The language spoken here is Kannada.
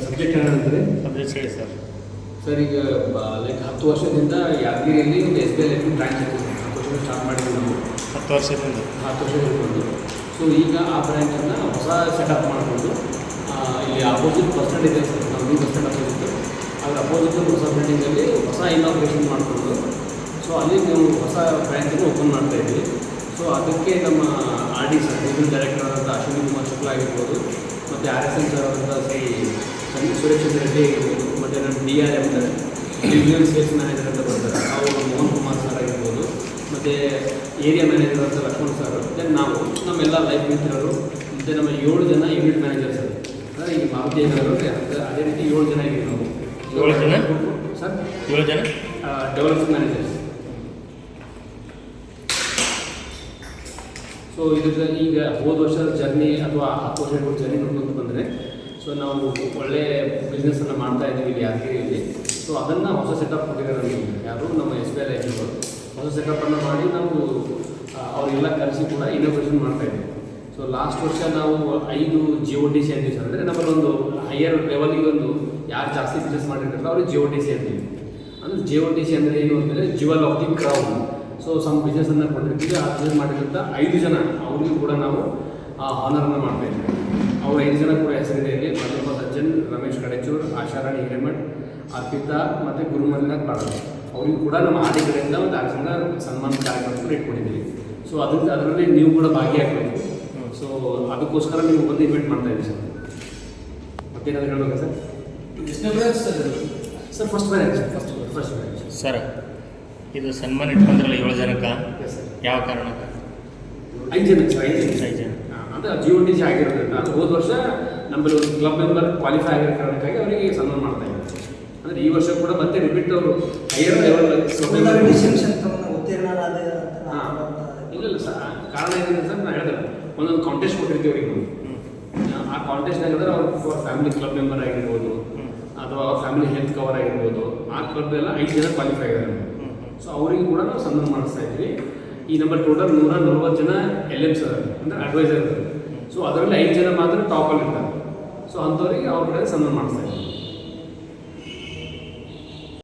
ಸಬ್ಜೆಕ್ಟ್ ಏನಂದರೆ ಸಬ್ಜೆಕ್ಟ್ಸ್ ಹೇಳಿ ಸರ್. ಸರ್ ಈಗ ಲೈಕ್ 10 ವರ್ಷದಿಂದ ಯಾದಗಿರಿಯಲ್ಲಿ ಒಂದು SBI ಲೈಫ್ ಬ್ರಾಂಚ್ ಇತ್ತು. 10 ವರ್ಷ ಸ್ಟಾರ್ಟ್ ಮಾಡಿದ್ವಿ ನಾವು. 10 ವರ್ಷದಿಂದ 10 ವರ್ಷ ಇಟ್ಕೊಂಡು ಸೊ ಈಗ ಆ ಬ್ರ್ಯಾಂಚನ್ನು ಹೊಸ ಸೆಟಪ್ ಮಾಡಿಕೊಂಡು ಇಲ್ಲಿ ಅಪೋಸಿಟ್ ಬಸ್ ಸ್ಟ್ಯಾಂಡ್ ಇದೆ ಸರ್. ನಾವು ಬಸ್ ಸ್ಟ್ಯಾಂಡ್ ಅಪೋಸಿಟ್ ಅದರ ಅಪೋಸಿಟ್ ಹೊಸ ಬಿಲ್ಡಿಂಗಲ್ಲಿ ಹೊಸ ಇನಾಗ್ರೇಷನ್ ಮಾಡಿಕೊಂಡು ಸೊ ಅಲ್ಲಿ ನಾವು ಹೊಸ ಬ್ರ್ಯಾಂಚನ್ನು ಓಪನ್ ಮಾಡ್ತಾಯಿದ್ವಿ. ಸೊ ಅದಕ್ಕೆ ನಮ್ಮ RD ಸರ್ ರೀಜನಲ್ ಡೈರೆಕ್ಟರ್ ಆದಂಥ ಅಶ್ವಿನಿ ಕುಮಾರ್ ಶುಕ್ಲ ಆಗಿರ್ಬೋದು, ಮತ್ತು RSM ಸರ್ ಆದಂಥ ಸುರೇಶ್ ರೆಡ್ಡಿ ಆಗಿರ್ಬೋದು, ಮತ್ತು ನಮ್ಮ DRM ರೀಜನಲ್ ಸೇಲ್ಸ್ ಮ್ಯಾನೇಜರ್ ಅಂತ ಬರ್ತಾರೆ ಅವರು ಮೋಹನ್ ಕುಮಾರ್ ಸರ್ ಆಗಿರ್ಬೋದು, ಮತ್ತು ಏರಿಯಾ ಮ್ಯಾನೇಜರ್ ಅಂತ ಲಕ್ಷ್ಮಣ್ ಸರ್, ದೆನ್ ನಾವು ನಮ್ಮೆಲ್ಲ ಲೈಫ್ ಮಿತ್ರರು, ಮತ್ತು ನಮ್ಮ 7 ಜನ ಯೂನಿಟ್ ಮ್ಯಾನೇಜರ್ಸ್ ಅಂದರೆ ಈಗ ಮಾರುತಿ ಅದೇ ರೀತಿ 7 ಜನ ಇದ್ದೀವಿ ನಾವು. 7 ಜನ ಸರ್ 7 ಜನ ಡೆವಲಪ್ಮೆಂಟ್ ಮ್ಯಾನೇಜರ್ಸ್. ಸೊ ಇದ್ರ ಈಗ ಹೋದ ವರ್ಷದ ಜರ್ನಿ ಅಥವಾ 10 ವರ್ಷಗಳ ಜರ್ನಿ ನೋಡ್ಕೊಂಡು ಬಂದರೆ ಸೊ ನಾವು ಒಳ್ಳೆ ಬಿಸ್ನೆಸ್ಸನ್ನು ಮಾಡ್ತಾ ಇದ್ದೀವಿ ಇಲ್ಲಿ ಯಾದಗಿರಿಯಲ್ಲಿ. ಸೊ ಅದನ್ನು ಹೊಸ ಸೆಟಪ್ ಕೊಟ್ಟಿದ್ದಾರೆ ಯಾರು ನಮ್ಮ SBI ಲೈಫ್ ಹೊಸ ಸೆಟಪ್ಪನ್ನು ಮಾಡಿ ನಾವು ಅವರೆಲ್ಲ ಕರೆಸಿ ಕೂಡ ಇನೋವೇಷನ್ ಮಾಡ್ತಾಯಿದ್ದೀವಿ. ಸೊ ಲಾಸ್ಟ್ ವರ್ಷ ನಾವು 5 GOTC ಅಂತೀವಿ ಸರ್. ಅಂದರೆ ನಮ್ಮಲ್ಲೊಂದು ಹೈಯರ್ ಲೆವೆಲಿಗೆ ಒಂದು ಯಾರು ಜಾಸ್ತಿ ಬಿಸ್ನೆಸ್ ಮಾಡಿರ್ತಾರೆ ಅವ್ರಿಗೆ GOTC ಅಂತೀವಿ. ಅಂದರೆ GOTC ಅಂದರೆ ಏನು ಅಂದರೆ jewel of the crown. So some ಬಿಸ್ನೆಸ್ಸನ್ನು ಕೊಟ್ಟಿರ್ತೀವಿ. ಆ ಬಿಸ್ನೆಸ್ ಮಾಡಿದಂಥ 5 ಜನ ಅವ್ರಿಗೂ ಕೂಡ ನಾವು ಆನರನ್ನು ಮಾಡ್ತಾಯಿದ್ವಿ. ಅವ್ರು 5 ಜನ ಕೂಡ ಹೆಸರಿದೆ ಇಲ್ಲಿ. ಮಲ್ಲಪ್ಪ ಸಜ್ಜನ್, ರಮೇಶ್ ಕಡೆಚೂರ್, ಆಶಾರಾಣಿ ಹಿರೇಮಠ್, ಅರ್ಪಿತಾ ಮತ್ತು ಗುರುಮಲ್ನಾಥ್ ಬಾಳರ್ ಅವ್ರಿಗೂ ಕೂಡ ನಮ್ಮ ಆದಿ ಕಡೆಯಿಂದ ಒಂದು ಆರ್ಸಂಗ ಸನ್ಮಾನ ಕಾರ್ಯಕ್ರಮ ಕೂಡ ಇಟ್ಕೊಂಡಿದ್ದೀವಿ. ಸೊ ಅದರಲ್ಲಿ ನೀವು ಕೂಡ ಭಾಗಿಯಾಗಬೇಕು. ಸೊ ಅದಕ್ಕೋಸ್ಕರ ನೀವು ಬಂದು ಇನ್ವೈಟ್ ಮಾಡ್ತಾಯಿದ್ದೀವಿ ಸರ್. ಮತ್ತೇನಾದರೂ ಹೇಳ್ಬೇಕಾ sir? Sir first branch sir. ಇದು ಸನ್ಮಾನ ಇಟ್ಕೊಂಡ್ರಲ್ಲ 7 ಜನಕ್ಕೆ, ಎಸ್ ಸರ್. ಯಾವ ಕಾರಣಕ್ಕೆ? 5 ಜನ ಸರ್. 5 ಜನ ಜನ ಅಂದರೆ GOTC ಆಗಿರೋದ್ರಿಂದ ಅದು ಹೋದ ವರ್ಷ ನಮ್ಮಲ್ಲಿ ಒಂದು ಕ್ಲಬ್ ಮೆಂಬರ್ ಕ್ವಾಲಿಫೈ ಆಗಿರೋ ಕಾರಣಕ್ಕಾಗಿ ಅವರಿಗೆ ಸನ್ಮಾನ ಮಾಡ್ತಾ ಇದ್ದಾರೆ. ಅಂದರೆ ಈ ವರ್ಷ ಕೂಡ ಮತ್ತೆ ರಿಪೀಟ್ ಅವರು ಹೈಯರ್ ಲೆವೆಲ್ ಇಲ್ಲ ಸರ್. ಕಾರಣ ಏನಿದೆ ಸರ್, ನಾನು ಹೇಳಿದ್ರೆ ಒಂದೊಂದು ಕಾಂಟೆಸ್ಟ್ ಕೊಟ್ಟಿರ್ತೀವಿ ಅವರಿಗೆ. ಆ ಕಾಂಟೆಸ್ಟ್ನಾಗಿದ್ರೆ ಅವ್ರು ಫಾರ್ ಫ್ಯಾಮಿಲಿ ಕ್ಲಬ್ ಮೆಂಬರ್ ಆಗಿರ್ಬೋದು ಅಥವಾ ಅವ್ರ ಫ್ಯಾಮಿಲಿ ಹೆಲ್ತ್ ಕವರ್ ಆಗಿರ್ಬೋದು. ಆ ಕ್ಲಬ್ ಎಲ್ಲ 5 ಜನ ಕ್ವಾಲಿಫೈ ಆಗಿದ್ದಾರೆ. ಸೊ ಅವರಿಗೆ ಕೂಡ ನಾವು ಸನ್ಮಾನ ಮಾಡಿಸ್ತಾ ಇದ್ವಿ. ಈ ನಮ್ಮಲ್ಲಿ ಟೋಟಲ್ 140 ಜನ LMs ಅಂದರೆ ಅಡ್ವೈಸರ್ ಇದ್ದಾರೆ. ಸೊ ಅದರಲ್ಲಿ 5 ಜನ ಮಾತ್ರ ಟಾಪಲ್ಲಿ ಇರ್ತಾರೆ. ಸೊ ಅಂಥವ್ರಿಗೆ ಅವ್ರ ಕಡೆ ಸನ್ಮಾನ ಮಾಡಿಸ್ತಾ ಇದ್ದೀವಿ.